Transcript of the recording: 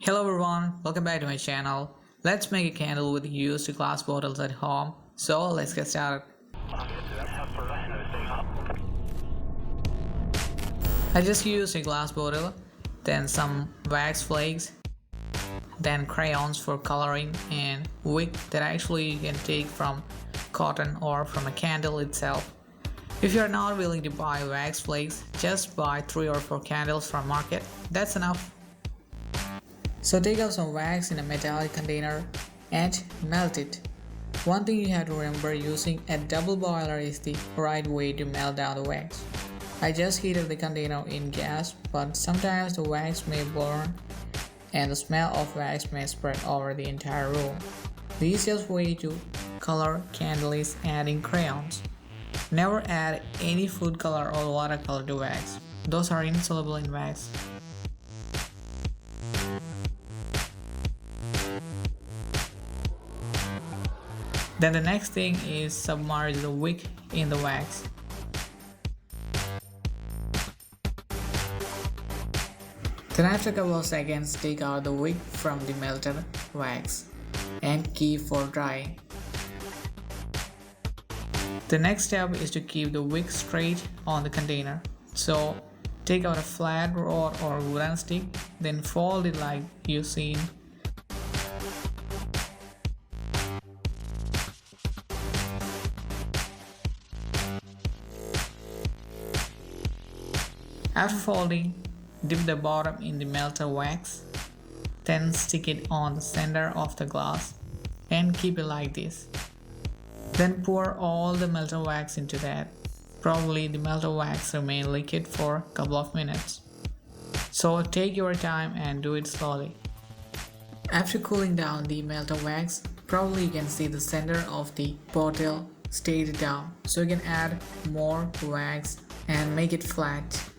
Hello everyone, welcome back to my channel. Let's make a candle with used glass bottles at home. So let's get started. I just used a glass bottle, then some wax flakes, then crayons for coloring and wick that actually you can take from cotton or from a candle itself. If you're not willing to buy wax flakes, just buy 3 or 4 candles from market. That's enough. So take out some wax in a metallic container and melt it. One thing you have to remember, using a double boiler is the right way to melt down the wax. I just heated the container in gas, but sometimes the wax may burn and the smell of wax may spread over the entire room. The easiest way to color candle is adding crayons. Never add any food color or watercolor to wax. Those are insoluble in wax. Then the next thing is submerge the wick in the wax. Then after a couple of seconds, take out the wick from the melted wax and keep for drying. The next step is to keep the wick straight on the container. So take out a flat rod or wooden stick, then fold it like you've seen. After folding, dip the bottom in the melted wax, then stick it on the center of the glass and keep it like this. Then pour all the melted wax into that. Probably the melted wax remain liquid for a couple of minutes. So take your time and do it slowly. After cooling down the melted wax, probably you can see the center of the bottle stayed down. So you can add more wax and make it flat.